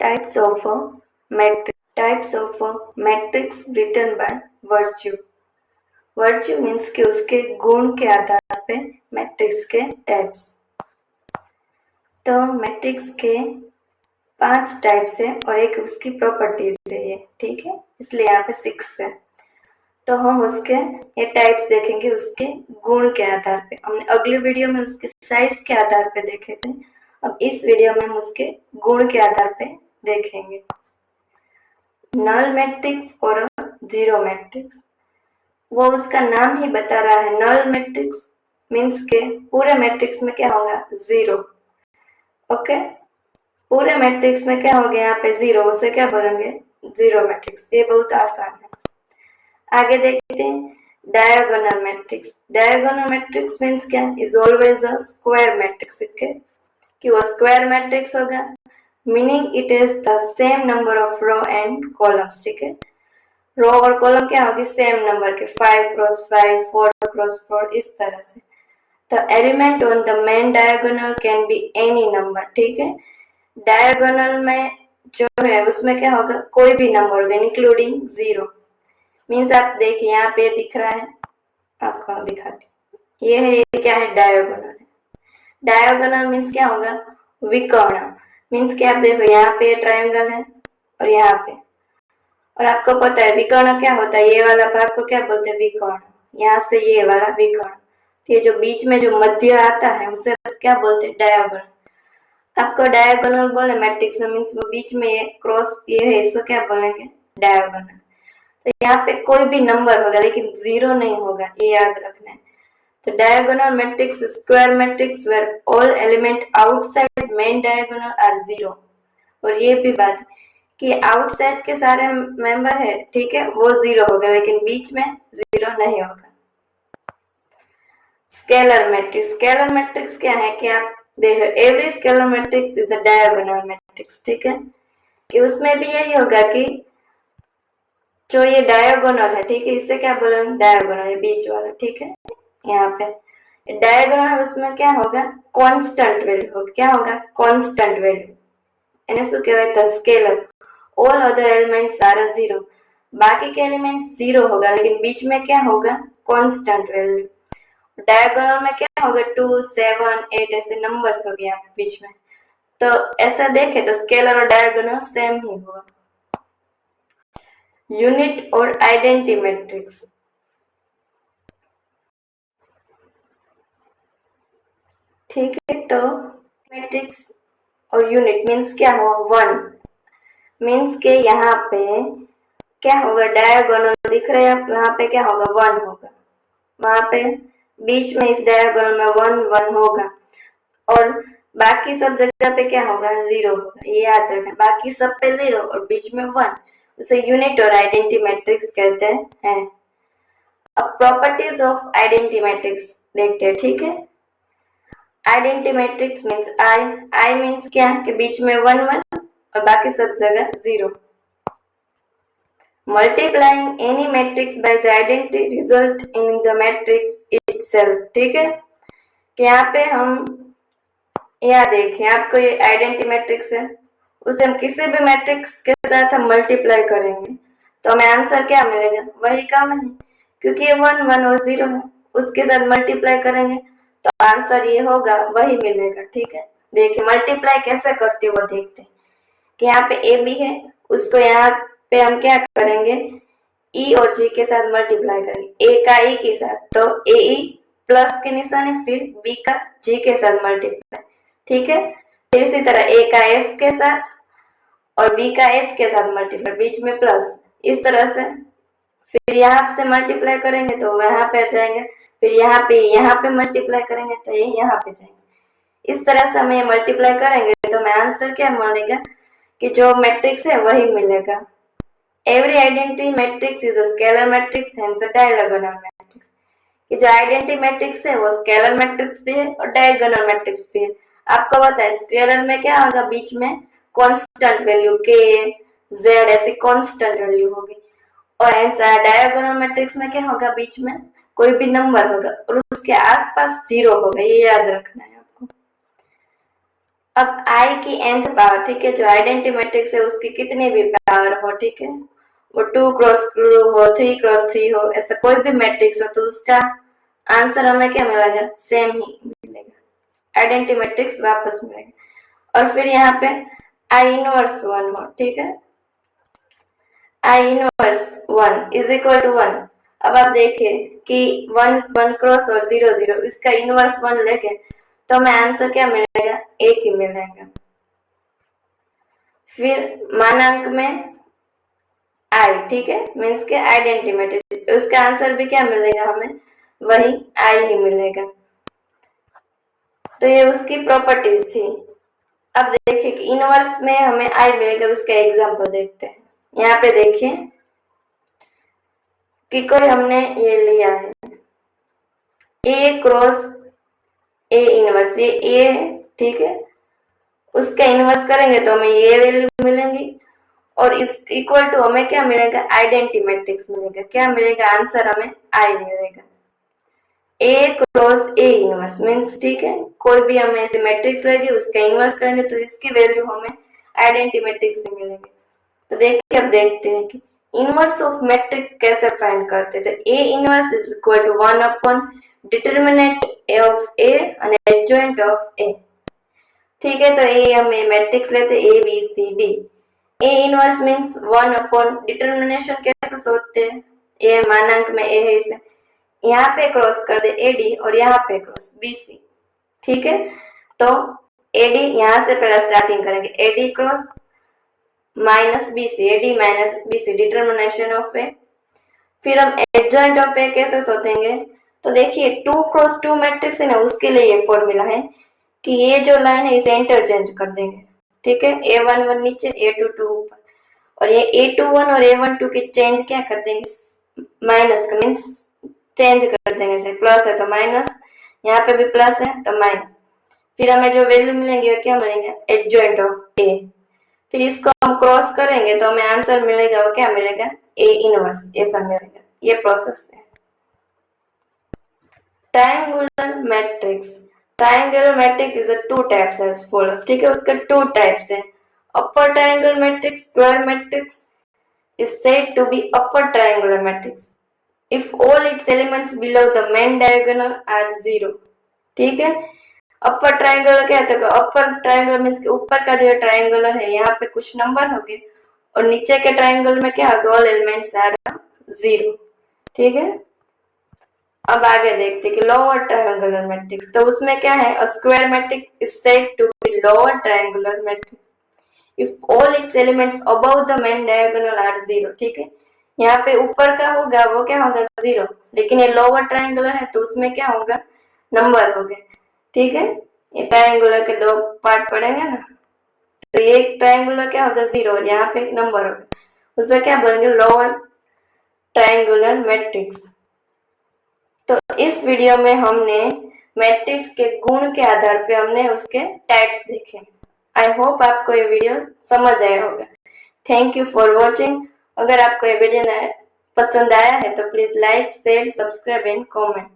Types of matrix written by virtue. Virtue means कि उसके गुण के आधार पे मैट्रिक्स के टाइप्स। तो मैट्रिक्स के 5 टाइप्स है और एक उसकी प्रॉपर्टीज है ये, ठीक है, इसलिए यहाँ पे 6 है। तो हम उसके ये टाइप्स देखेंगे उसके गुण के आधार पे। हमने अगली वीडियो में उसके साइज के आधार पे देखे थे, अब इस वीडियो में हम उसके गुण के आधार पे देखेंगे। नल मैट्रिक्स और जीरो मैट्रिक्स, वो उसका नाम ही बता रहा है। नल मैट्रिक्स मीन्स के पूरे मैट्रिक्स में क्या होगा, 0। ओके, पूरे मैट्रिक्स में क्या हो गया यहाँ पे 0, उसे क्या बोलेंगे, जीरो मैट्रिक्स। ये बहुत आसान है। आगे देखते हैं diagonal matrix. Diagonal matrix means क्या, is always a square matrix, कि वो स्क्वायर मैट्रिक्स होगा, meaning it is the same number of row and columns, ठीक है। रो और कॉलम क्या होगी, सेम नंबर के, 5 क्रॉस 5, 4 क्रॉस 4, इस तरह से। तो element on the main diagonal can be any number, ठीक है। डायगोनल में जो है उसमें क्या होगा, कोई भी नंबर होगा इंक्लूडिंग 0। मीन्स आप देखिए यहाँ पे दिख रहा है, आपको दिखाती, ये है, ये क्या है, डायगोनल है। डायगोनल मीन्स क्या होगा, विकर्ण। मीन्स कि आप देखो यहाँ पे ट्रायंगल है और यहाँ पे, और आपको पता है विकर्ण क्या होता है, ये वाला भाग को क्या बोलते हैं, विकर्ण। यहाँ से ये वाला विकर्ण, तो ये जो बीच में जो मध्य आता है उसे क्या बोलते हैं, डायगोनल। आपको डायगोनल बोले मैट्रिक्स में, मीन्स वो बीच में ये क्रॉस ये है, इसको क्या बोलेंगे, डायगोनल। तो यहाँ पे कोई भी नंबर होगा लेकिन 0 नहीं होगा, ये याद रखना है। तो diagonal matrix square matrix where all element outside main diagonal are 0। और ये भी बात कि आउटसाइड के सारे मेंबर है, ठीक है, वो 0 होगा लेकिन बीच में 0 नहीं होगा। स्केलर मैट्रिक्स, स्केलर मैट्रिक्स क्या है कि आप देखो every scalar matrix is a diagonal matrix, ठीक है, कि उसमें भी यही होगा कि जो ये डायगोनल है, ठीक है, इसे क्या बोलेंगे, डायगोनल, ये बीच वाला, ठीक है। यहाँ पे डायगोनल उसमें क्या होगा, कांस्टेंट वैल्यू होगा, क्या होगा, कांस्टेंट वैल्यू, એને શું કહેવાય, scalar. All other elements are 0, बाकी के एलिमेंट्स 0 होगा लेकिन बीच में क्या होगा, कांस्टेंट वैल्यू। डायगोनल में क्या होगा, 2, 7, 8 ऐसे नंबर्स हो गए यहाँ बीच में। तो ऐसा देखे तो स्केलर और डायगोनल सेम ही होगा। यूनिट और आइडेंटिटी मैट्रिक्स, ठीक है। तो मैट्रिक्स और यूनिट मीन्स क्या हुआ, 1 मीन्स के यहाँ पे क्या होगा, डायगोनल दिख रहे हैं, यहाँ पे क्या होगा, 1 होगा, वहां पे बीच में इस डायगोनल में 1 1 होगा, और बाकी सब जगह पे क्या होगा, 0 होगा, ये याद रखना। बाकी सब पे 0 और बीच में 1, उसे यूनिट और आइडेंटिटी मैट्रिक्स कहते हैं। अब प्रॉपर्टीज ऑफ आइडेंटिटी मैट्रिक्स देखते हैं, ठीक है। Identity matrix means I means क्या, कि बीच में 1 1 और बाकी सब जगह 0। Multiplying any matrix by the identity result in the matrix itself, ठीक है, कि यहाँ पे हम यहाँ देखें, आपको ये आइडेंटिटी मैट्रिक्स है, उसे हम किसी भी मैट्रिक्स के साथ हम मल्टीप्लाई करेंगे तो हमें आंसर क्या मिलेगा, वही काम है, क्योंकि ये 1 1 और 0 है, उसके साथ मल्टीप्लाई करेंगे तो आंसर ये होगा, वही मिलेगा, ठीक है। देखिए मल्टीप्लाई कैसे करते वो देखते हैं, कि यहाँ पे ए बी है, उसको यहाँ पे हम क्या करेंगे, ई और जी के साथ मल्टीप्लाई करेंगे, ए का ई के साथ, तो ए ई प्लस के निशान है, फिर बी का जी के साथ मल्टीप्लाई, ठीक है। फिर इसी तरह ए का एफ के साथ और बी का एच के साथ मल्टीप्लाई, बीच में प्लस, इस तरह से। फिर यहाँ से मल्टीप्लाई करेंगे तो यहाँ पे आ जाएंगे, फिर यहाँ पे मल्टीप्लाई करेंगे तो ये यहाँ पे जाएंगे। इस तरह से हमें मल्टीप्लाई करेंगे तो हमें आंसर क्या मिलेगा, कि जो मैट्रिक्स है वही मिलेगा। Every identity matrix is a scalar matrix hence a diagonal matrix, कि जो आइडेंटिटी मैट्रिक्स है वो स्केलर मैट्रिक्स भी है और डायगोनल मैट्रिक्स भी है। आपको पता है स्केलर में क्या होगा, बीच में कांस्टेंट वैल्यू के जेड ऐसी कांस्टेंट वैल्यू होगी, और डायगोनल मैट्रिक्स में क्या होगा, बीच में कोई भी नंबर होगा और उसके आसपास 0 होगा, ये याद रखना है आपको। अब आई की nth पावर, ठीक है, जो आइडेंटिटी मैट्रिक्स है उसकी कितनी भी पावर हो, ठीक है, वो 2 क्रॉस 2 हो, 3 क्रॉस 3 हो, ऐसा कोई भी मैट्रिक्स हो, तो उसका आंसर हमें क्या मिलेगा, सेम ही मिलेगा, आइडेंटिटी मैट्रिक्स वापस मिलेगा। और फिर यहाँ पे आई इनवर्स 1 हो, ठीक है, I inverse 1 is equal to 1। अब आप देखिए कि 1 1 क्रॉस और 0 0, इसका इनवर्स 1 लेके तो हमें आंसर क्या मिलेगा, एक ही मिलेगा। फिर मानांक में आई, ठीक है, मीन्स के आइडेंटिटी मैट्रिक्स, उसका आंसर भी क्या मिलेगा हमें, वही आई ही मिलेगा। तो ये उसकी प्रॉपर्टीज थी। अब देखिए कि इनवर्स में हमें आई मिलेगा, उसका एग्जांपल देखते हैं। यहाँ पे देखिए कि कोई हमने ये लिया है ए क्रॉस ए इनवर्स, ये ए है, ठीक है, उसका इनवर्स करेंगे तो हमें ये वैल्यू मिलेंगी, और इस इक्वल टू हमें क्या मिलेगा, आइडेंटिटी मैट्रिक्स मिलेगा, क्या मिलेगा, आंसर हमें आई मिलेगा। ए क्रॉस ए इनवर्स मीन्स, ठीक है, कोई भी हमें ऐसे मैट्रिक्स लेगी उसका इनवर्स करेंगे तो इसकी वैल्यू हमें आइडेंटिटी मैट्रिक्स से मिलेगी। तो देखिए अब देखते हैं कि इनवर्स ऑफ मैट्रिक्स कैसे फाइंड करते हैं। तो A inverse is equal to 1 upon determinant A of A and adjoint of A, ठीक है। तो ए हमें मैट्रिक्स लेते A B C D, A inverse means 1 upon determination कैसे सोचते हैं, ए मानांक में ए है, इसे यहाँ पे क्रॉस कर दे एडी और यहाँ पे क्रॉस बीसी, ठीक है। तो एडी यहाँ से पहले स्टार्टिंग करेंगे, AD cross minus BC, AD minus BC, determination of A. फिर हम एडजॉइंट ऑफ ए कैसे सोचेंगे, तो देखिए 2 क्रॉस 2 मैट्रिक्स है ना, उसके लिए ये फॉर्मूला है कि ये जो लाइन है इसे इंटरचेंज कर देंगे, ठीक है, A11 नीचे A22 ऊपर, और ये A21 और A12 की चेंज क्या कर देंगे, माइनस का मीन्स चेंज कर देंगे, से प्लस है तो माइनस, यहाँ पे भी प्लस है तो माइनस। फिर हमें जो वैल्यू मिलेंगे वो क्या मिलेंगे, एडजॉइंट ऑफ ए। फिर इसको हम क्रॉस करेंगे तो हमें आंसर मिलेगा, वो क्या मिलेगा, ए इनवर्स, ऐसा मिलेगा। ये प्रोसेस है। Triangular matrix, triangular matrix is a 2 types as follows, ठीक है, उसके 2 टाइप्स है। Upper triangular matrix, square matrix is said to be upper triangular matrix if all its elements below the main diagonal are 0, ठीक है। Upper triangular क्या है, upper triangular means के ऊपर का जो ट्रायंगुलर है यहाँ पे कुछ नंबर होंगे, और नीचे के ट्रायंगुलर में क्या होगा, ऑल एलिमेंट्स आर 0, ठीक है। अब आगे देखते हैं कि लोअर ट्रायंगुलर मैट्रिक्स, तो उसमें क्या है, a square matrix is said to be lower triangular matrix if all its elements above the main diagonal are 0, ठीक है। यहाँ पे ऊपर का होगा वो क्या होगा, 0, लेकिन ये लोअर ट्रायंगुलर है तो उसमें क्या होगा, नंबर होगा, ठीक है। ये ट्रायंगुलर के 2 पार्ट पड़ेंगे ना, तो ये ट्रायंगुलर क्या होगा, 0, और यहाँ पे एक नंबर होगा, उसे क्या बोलेंगे, लोअर ट्रायंगुलर मैट्रिक्स। तो इस वीडियो में हमने मैट्रिक्स के गुण के आधार पे हमने उसके टाइप्स देखे। आई होप आपको ये वीडियो समझ आया होगा। Thank you for watching. अगर आपको ये वीडियो पसंद आया है तो please like share subscribe and comment.